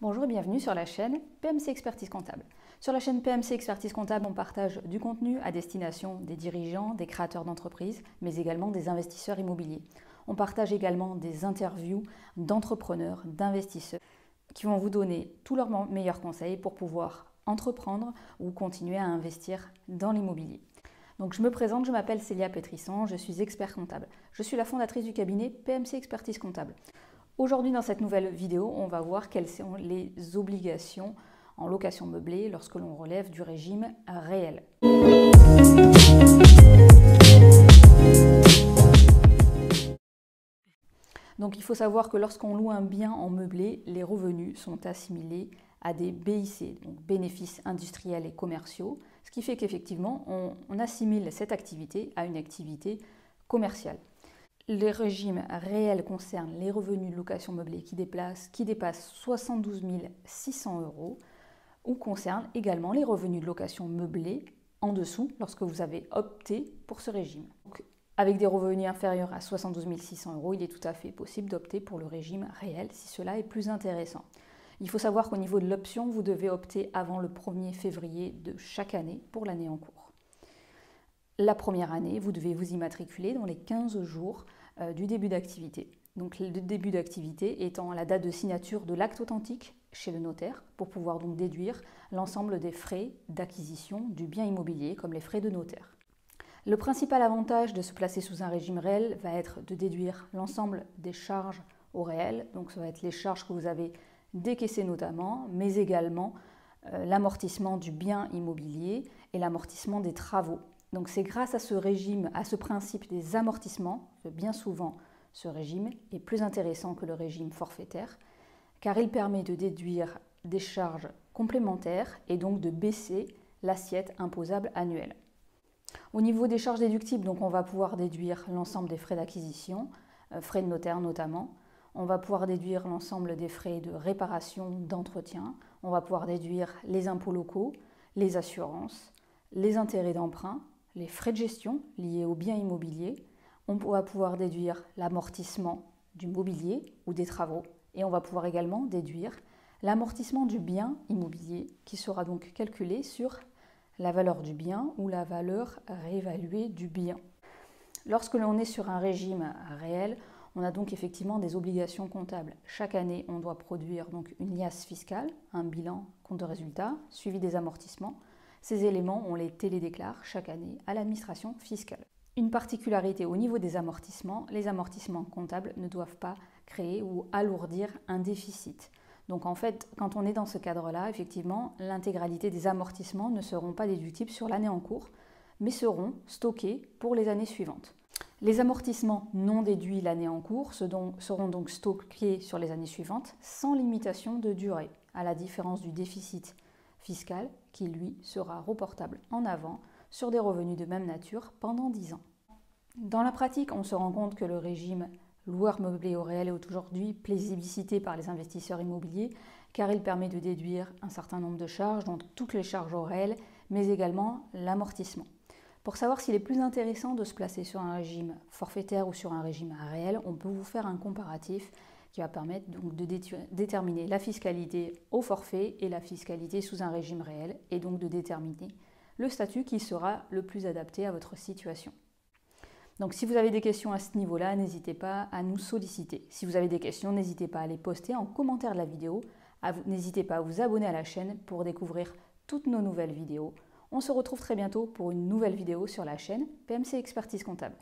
Bonjour et bienvenue sur la chaîne PMC Expertise Comptable. Sur la chaîne PMC Expertise Comptable, on partage du contenu à destination des dirigeants, des créateurs d'entreprises, mais également des investisseurs immobiliers. On partage également des interviews d'entrepreneurs, d'investisseurs qui vont vous donner tous leurs meilleurs conseils pour pouvoir entreprendre ou continuer à investir dans l'immobilier. Donc je me présente, je m'appelle Célia Pétrisson, je suis expert comptable. Je suis la fondatrice du cabinet PMC Expertise Comptable. Aujourd'hui, dans cette nouvelle vidéo, on va voir quelles sont les obligations en location meublée lorsque l'on relève du régime réel. Donc il faut savoir que lorsqu'on loue un bien en meublé, les revenus sont assimilés à des BIC, donc bénéfices industriels et commerciaux, ce qui fait qu'effectivement, on assimile cette activité à une activité commerciale. Les régimes réels concernent les revenus de location meublée qui dépassent 72 600 € ou concernent également les revenus de location meublée en dessous lorsque vous avez opté pour ce régime. Donc, avec des revenus inférieurs à 72 600 €, il est tout à fait possible d'opter pour le régime réel si cela est plus intéressant. Il faut savoir qu'au niveau de l'option, vous devez opter avant le 1er février de chaque année pour l'année en cours. La première année, vous devez vous immatriculer dans les 15 jours du début d'activité. Donc le début d'activité étant la date de signature de l'acte authentique chez le notaire pour pouvoir donc déduire l'ensemble des frais d'acquisition du bien immobilier comme les frais de notaire. Le principal avantage de se placer sous un régime réel va être de déduire l'ensemble des charges au réel. Donc ça va être les charges que vous avez décaissées notamment, mais également l'amortissement du bien immobilier et l'amortissement des travaux. Donc c'est grâce à ce régime, à ce principe des amortissements, que bien souvent ce régime est plus intéressant que le régime forfaitaire, car il permet de déduire des charges complémentaires et donc de baisser l'assiette imposable annuelle. Au niveau des charges déductibles, donc on va pouvoir déduire l'ensemble des frais d'acquisition, frais de notaire notamment, on va pouvoir déduire l'ensemble des frais de réparation, d'entretien, on va pouvoir déduire les impôts locaux, les assurances, les intérêts d'emprunt, les frais de gestion liés aux biens immobiliers, on va pouvoir déduire l'amortissement du mobilier ou des travaux et on va pouvoir également déduire l'amortissement du bien immobilier qui sera donc calculé sur la valeur du bien ou la valeur réévaluée du bien. Lorsque l'on est sur un régime réel, on a donc effectivement des obligations comptables. Chaque année, on doit produire donc une liasse fiscale, un bilan, compte de résultat, suivi des amortissements. Ces éléments, on les télédéclare chaque année à l'administration fiscale. Une particularité au niveau des amortissements, les amortissements comptables ne doivent pas créer ou alourdir un déficit. Donc en fait, quand on est dans ce cadre-là, effectivement, l'intégralité des amortissements ne seront pas déductibles sur l'année en cours, mais seront stockés pour les années suivantes. Les amortissements non déduits l'année en cours seront donc stockés sur les années suivantes sans limitation de durée, à la différence du déficit fiscal qui, lui, sera reportable en avant sur des revenus de même nature pendant 10 ans. Dans la pratique, on se rend compte que le régime loueur meublé au réel est aujourd'hui plébiscité par les investisseurs immobiliers car il permet de déduire un certain nombre de charges, donc toutes les charges au réel, mais également l'amortissement. Pour savoir s'il est plus intéressant de se placer sur un régime forfaitaire ou sur un régime réel, on peut vous faire un comparatif qui va permettre donc de déterminer la fiscalité au forfait et la fiscalité sous un régime réel et donc de déterminer le statut qui sera le plus adapté à votre situation. Donc si vous avez des questions à ce niveau-là, n'hésitez pas à nous solliciter. Si vous avez des questions, n'hésitez pas à les poster en commentaire de la vidéo. N'hésitez pas à vous abonner à la chaîne pour découvrir toutes nos nouvelles vidéos. On se retrouve très bientôt pour une nouvelle vidéo sur la chaîne PMC Expertise Comptable.